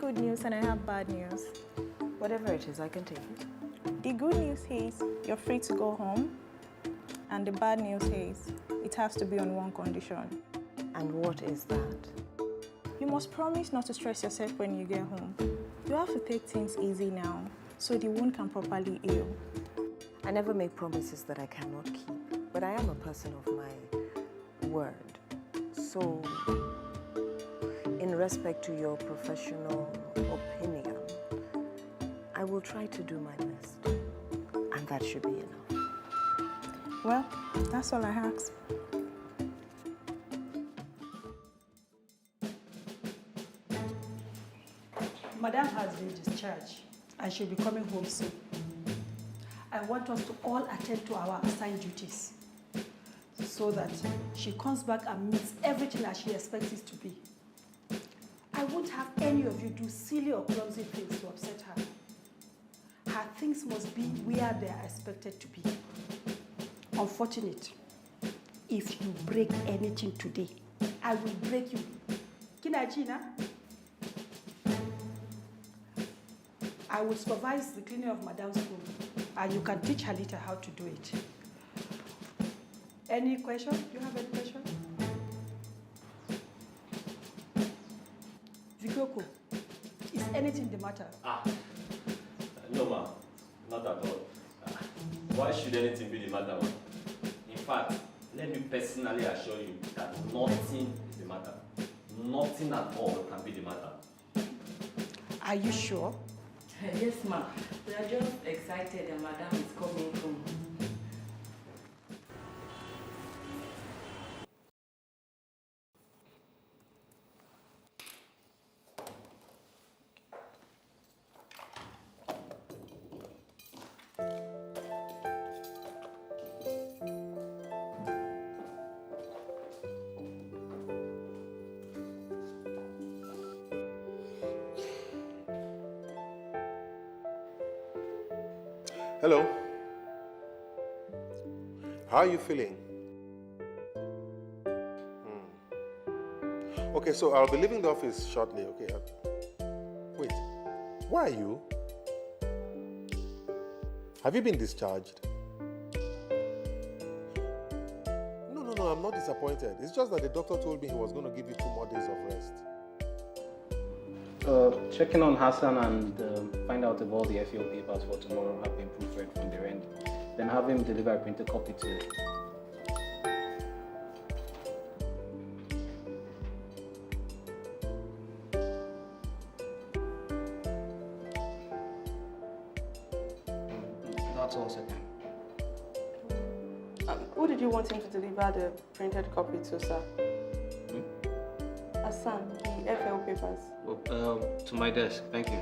good news and I have bad news. Whatever it is, I can take it. The good news is you're free to go home. And the bad news is it has to be on one condition. And what is that? You must promise not to stress yourself when you get home. You have to take things easy now so the wound can properly heal. I never make promises that I cannot keep, but I am a person of my word. So, in respect to your professional opinion, I will try to do my best, and that should be enough. Well, that's all I ask. Madam has been discharged and she'll be coming home soon. I want us to all attend to our assigned duties so that she comes back and meets everything as she expects it to be. I won't have any of you do silly or clumsy things to upset her. Her things must be where they are expected to be. Unfortunate, if you break anything today, I will break you. Kinajina? I will supervise the cleaning of Madam's room, and you can teach Halita how to do it. Any question? Do you have any question? Vikoko, is anything the matter? No, ma'am. Not at all. Why should anything be the matter, ma'am? In fact, let me personally assure you that nothing is the matter. Nothing at all can be the matter. Are you sure? Yes, ma'am. We are just excited that Madam is coming home. Hello. How are you feeling? Okay, so I'll be leaving the office shortly, okay? Wait, where are you? Have you been discharged? No, I'm not disappointed. It's just that the doctor told me he was going to give you 2 more days of rest. Checking on Hassan and find out if all the FAO papers for tomorrow have been proofread from their end. Then have him deliver a printed copy to you. That's all, second. Who did you want him to deliver the printed copy to, sir? Hassan, the FAO papers. Well, to my desk, thank you.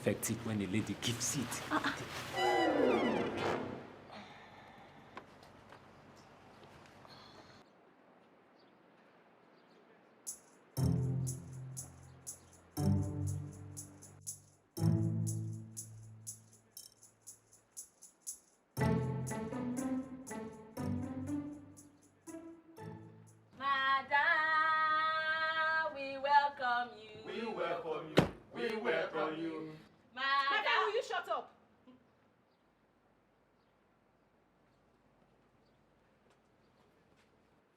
Effective when the lady gives it. Madam, we welcome you. We welcome you. We welcome you. Madam, will you shut up?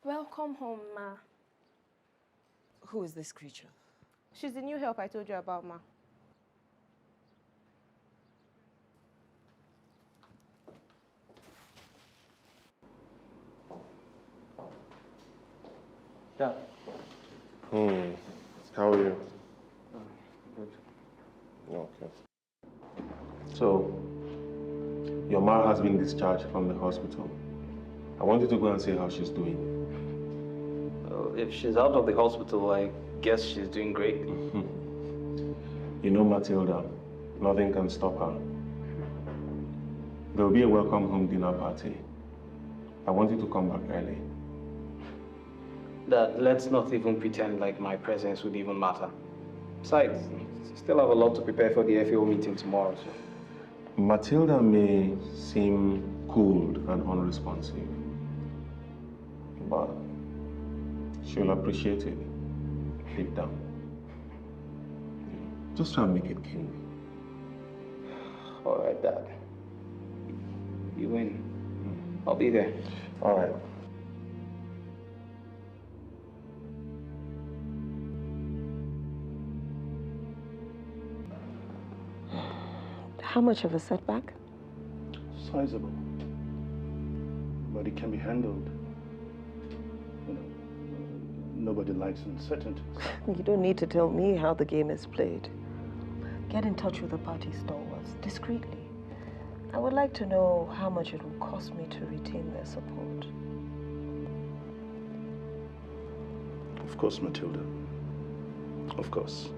Welcome home, Ma. Who is this creature? She's the new help I told you about, Ma. Dad. How are you? Good. Okay. So, your mom has been discharged from the hospital. I want you to go and see how she's doing. If she's out of the hospital, I guess she's doing great. You know Matilda, nothing can stop her. There will be a welcome home dinner party. I want you to come back early. Dad, let's not even pretend like my presence would even matter. Besides, still have a lot to prepare for the FAO meeting tomorrow. So. Matilda may seem cold and unresponsive, but she'll appreciate it deep down. Just try and make it king. All right, Dad. You win. I'll be there. All right. How much of a setback? Sizable. But it can be handled. You know, nobody likes uncertainty. You don't need to tell me how the game is played. Get in touch with the party stalwarts discreetly. I would like to know how much it will cost me to retain their support. Of course, Matilda. Of course.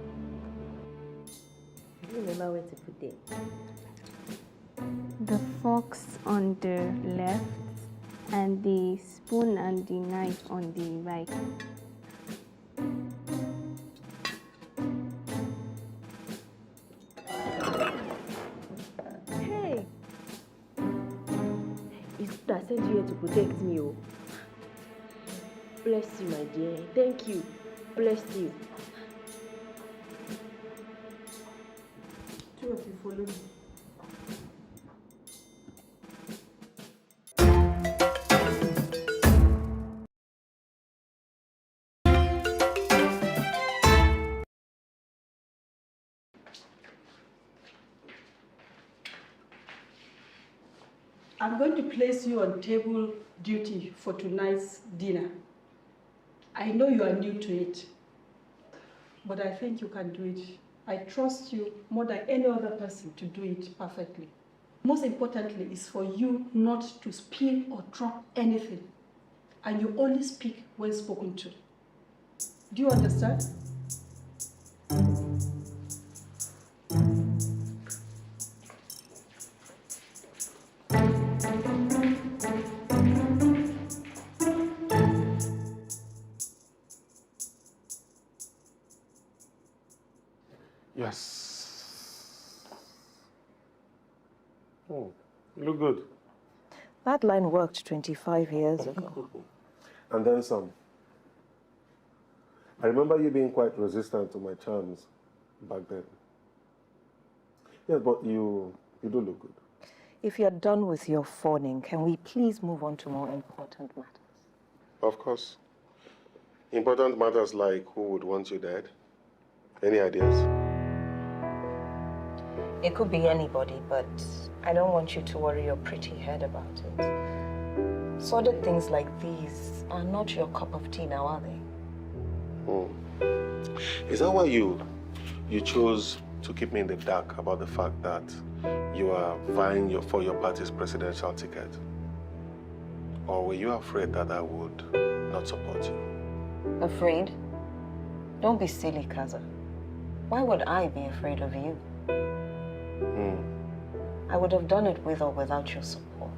Do you remember where to put it? The forks on the left and the spoon and the knife on the right. Hey! It's good I sent you here to protect me. Oh. Bless you, my dear. Thank you. Bless you. Two of you follow me. I'm going to place you on table duty for tonight's dinner. I know you are new to it, but I think you can do it. I trust you more than any other person to do it perfectly. Most importantly is for you not to spill or drop anything, and you only speak when spoken to. Do you understand? Yes. Oh, you look good. That line worked 25 years ago. And then some. I remember you being quite resistant to my charms back then. Yes, but you do look good. If you're done with your fawning, can we please move on to more important matters? Of course. Important matters like who would want you dead? Any ideas? It could be anybody, but I don't want you to worry your pretty head about it. Sordid things like these are not your cup of tea now, are they? Is that why you chose to keep me in the dark about the fact that you are vying for your party's presidential ticket? Or were you afraid that I would not support you? Afraid? Don't be silly, Kaza. Why would I be afraid of you? I would have done it with or without your support.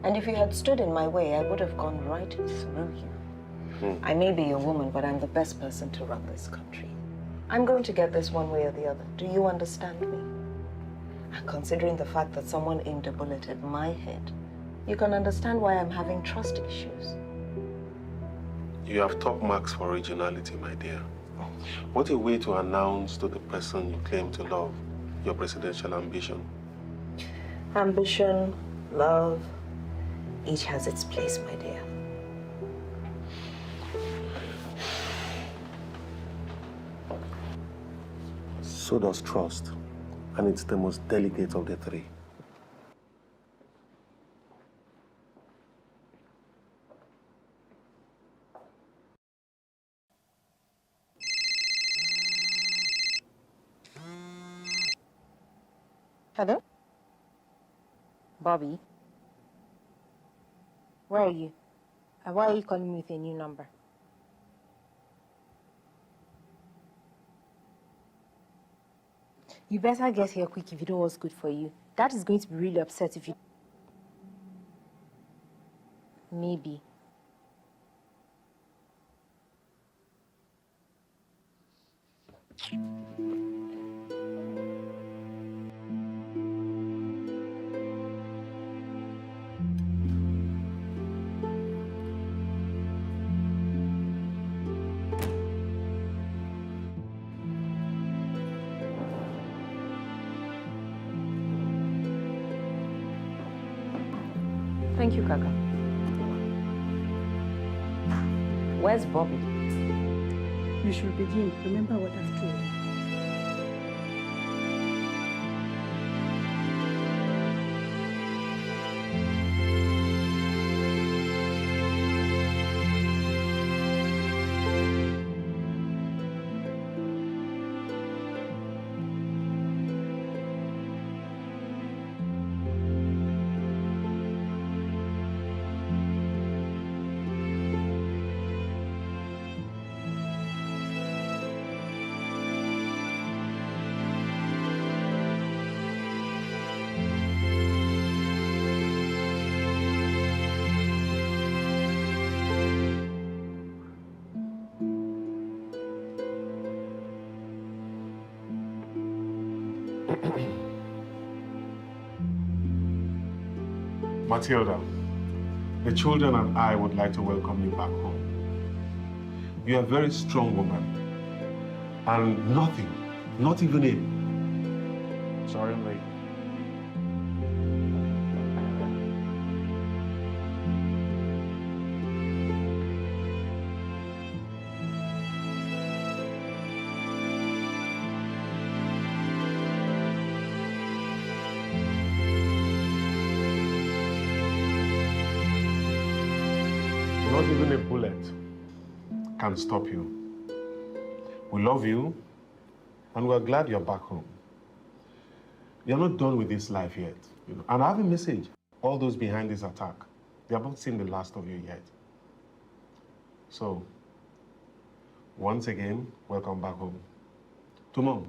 And if you had stood in my way, I would have gone right through you. I may be a woman, but I'm the best person to run this country. I'm going to get this one way or the other. Do you understand me? And considering the fact that someone aimed a bullet at my head, you can understand why I'm having trust issues. You have top marks for originality, my dear. What a way to announce to the person you claim to love your presidential ambition. Ambition, love, each has its place, my dear. So does trust, and it's the most delicate of the three. Hello? Bobby? Where are you? And why are you calling me with a new number? You better get here quick if you know what's good for you. Dad is going to be really upset if you... Maybe. Thank you, Kaka. Where's Bobby? You should begin. Remember what I've told you. Matilda, the children and I would like to welcome you back home. You are a very strong woman. And nothing, not even a... Sorry I'm late. Not even a bullet can stop you. We love you, and we're glad you're back home. You're not done with this life yet. And I have a message. All those behind this attack, they have not seen the last of you yet. So, once again, welcome back home. To Mom.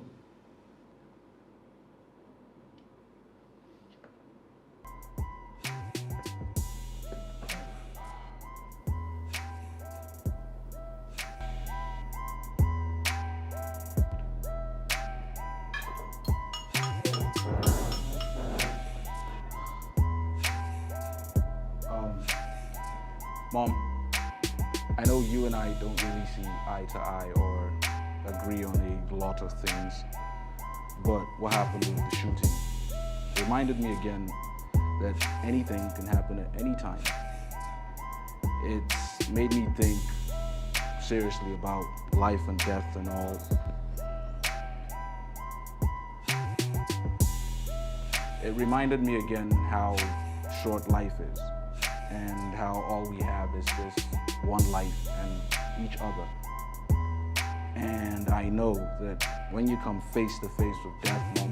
Mom, I know you and I don't really see eye to eye or agree on a lot of things, but what happened with the shooting reminded me again that anything can happen at any time. It's made me think seriously about life and death and all. It reminded me again how short life is, and how all we have is this one life and each other. And I know that when you come face to face with death, Mom,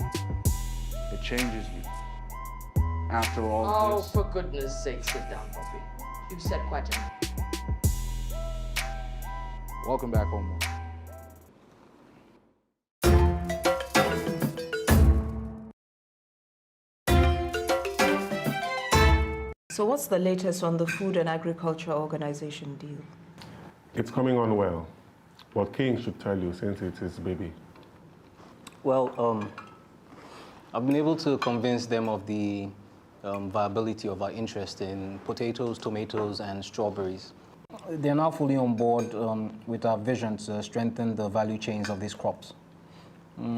it changes you. After all this... Oh, for goodness sake, sit down, Bobby. You've said quite enough. Welcome back home, Mom. So what's the latest on the Food and Agriculture Organization deal? It's coming on well. But King should tell you since it's his baby. Well, I've been able to convince them of the viability of our interest in potatoes, tomatoes, and strawberries. They're now fully on board with our vision to strengthen the value chains of these crops.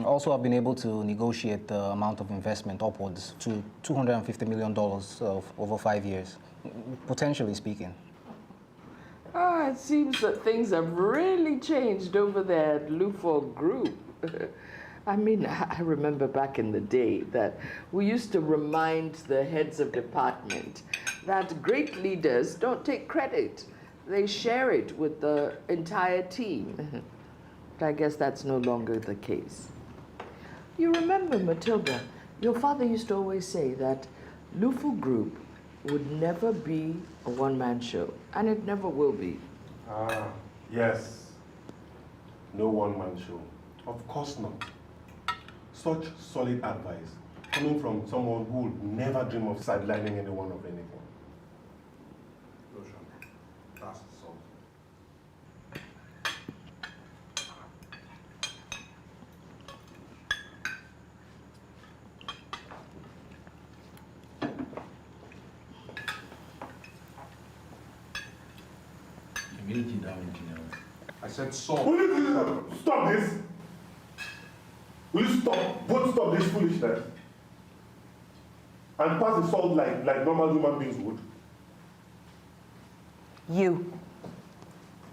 Also, I've been able to negotiate the amount of investment upwards to $250 million over 5 years, potentially speaking. Ah, it seems that things have really changed over there at Lufo Group. I mean, I remember back in the day that we used to remind the heads of department that great leaders don't take credit. They share it with the entire team. But I guess that's no longer the case. You remember, Matilda, Your father used to always say that Lufu Group would never be a one-man show, and it never will be. Ah, yes. No one-man show. Of course not. Such solid advice coming from someone who would never dream of sidelining anyone of anything. Lotion. That's salt. I said salt. Will you stop this? Will you stop? Both stop this foolishness? And pass the salt like normal human beings would? You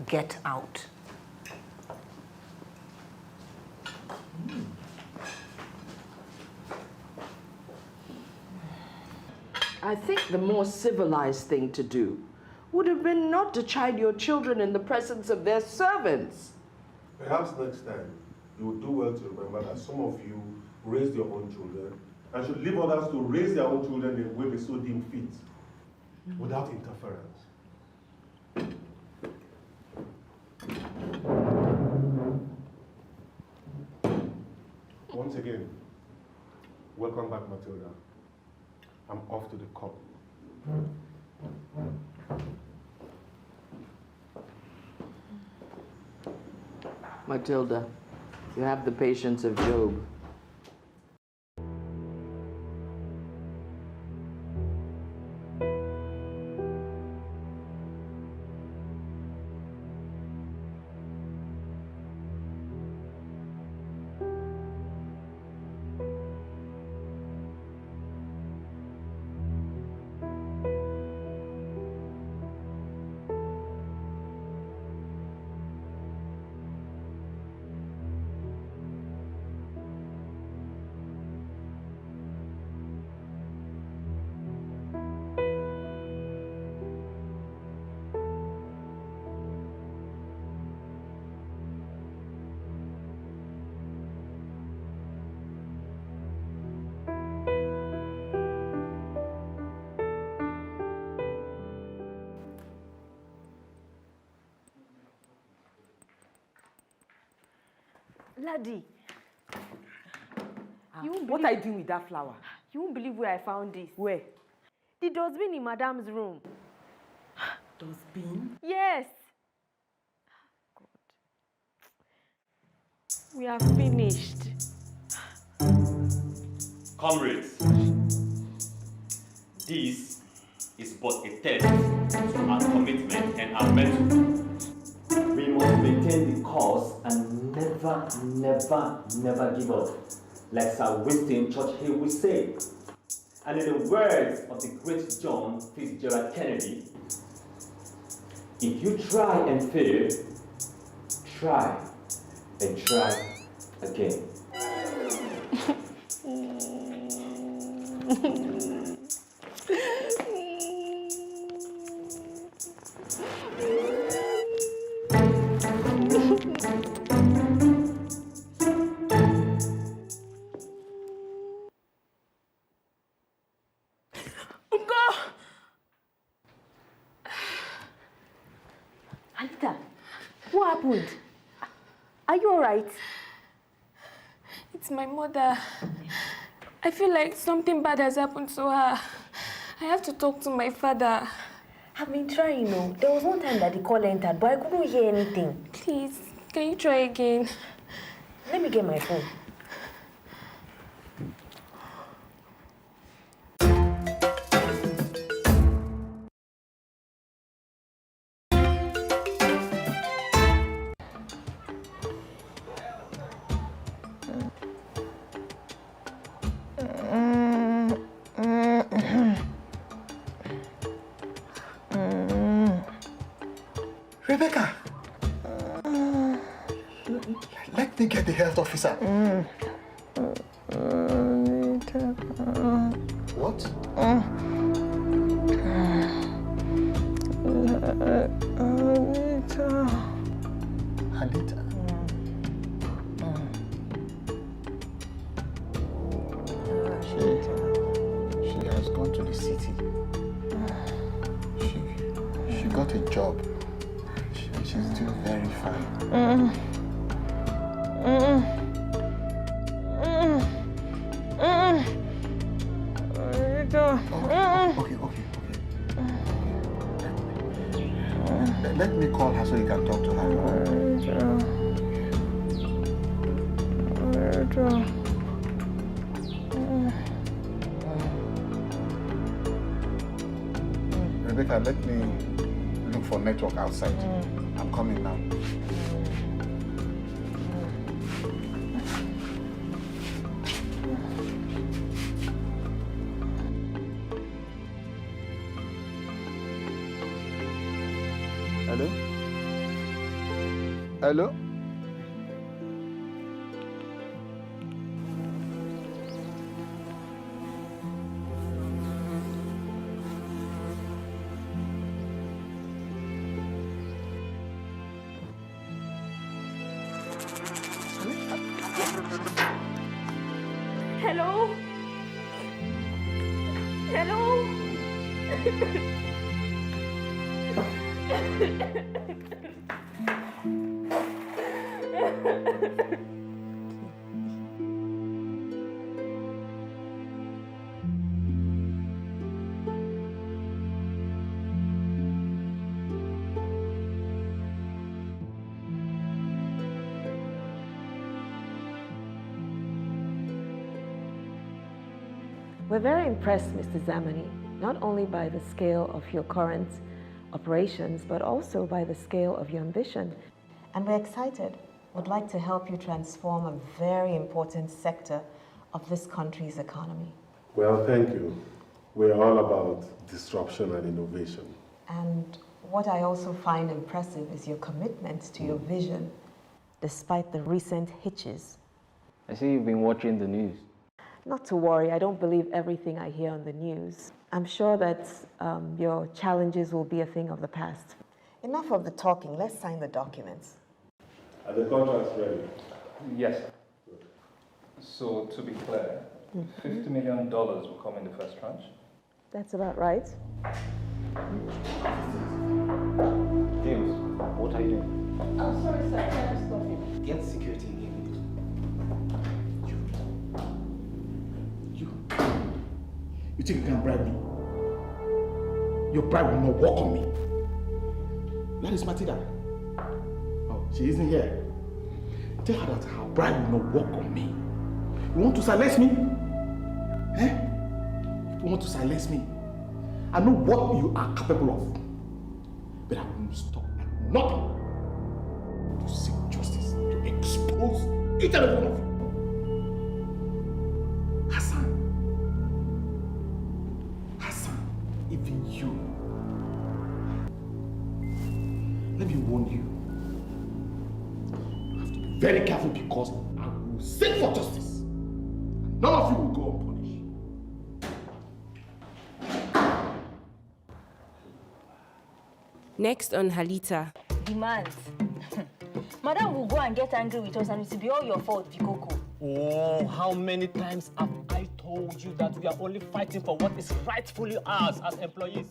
get out. I think the more civilized thing to do would have been not to chide your children in the presence of their servants. Perhaps next time you would do well to remember that some of you raised your own children and should leave others to raise their own children in a way they so deem fit, without interference. Once again, welcome back, Matilda. I'm off to the cup. Matilda, you have the patience of Job. Laddie, What are you doing with that flower? You won't believe where I found this. Where? The dustbin in Madam's room. Dustbin? Yes. God. We are finished. Comrades, this is but a test to our commitment and our mettle. We must maintain the course and never, never, never give up, like Sir Winston Churchill would say. And in the words of the great John Fitzgerald Kennedy, if you try and fail, try and try again. Halita, what happened? Are you all right? It's my mother. I feel like something bad has happened to her. I have to talk to my father. I've been trying, no. There was one time that the call entered, but I couldn't hear anything. Please, can you try again? Let me get my phone. Rebecca! Let me get the health officer. What? Halita. the city. She got a job. She's doing very fine. Okay. Let me call her so you can talk to her. Rebecca, let me look for network outside. I'm coming now. Hello? Hello? Hello? Hello? We're very impressed, Mr. Zamani, not only by the scale of your current operations, but also by the scale of your ambition. And we're excited. Would like to help you transform a very important sector of this country's economy. Well, thank you. We're all about disruption and innovation. And what I also find impressive is your commitment to your vision, despite the recent hitches. I see you've been watching the news. Not to worry, I don't believe everything I hear on the news. I'm sure that your challenges will be a thing of the past. Enough of the talking, let's sign the documents. Are the contracts ready? Yes. So, to be clear, $50 million will come in the first tranche. That's about right. James, what are you doing? I'm sorry, sir. Can I just stop him? Get security in here. You think you can bribe me? Your bribe will not work on me. That is Matilda. Oh, she isn't here. Tell her that her bribe will not work on me. You want to silence me? Eh? You want to silence me? I know what you are capable of. But I will stop at nothing to seek justice, to expose each and every one of you. Even you. Let me warn you. You have to be very careful because I will seek for justice. None of you will go unpunished. Next on Halita. Demands. Madam will go and get angry with us and it will be all your fault, Pikoko. Oh, how many times have I told you that we are only fighting for what is rightfully ours as employees?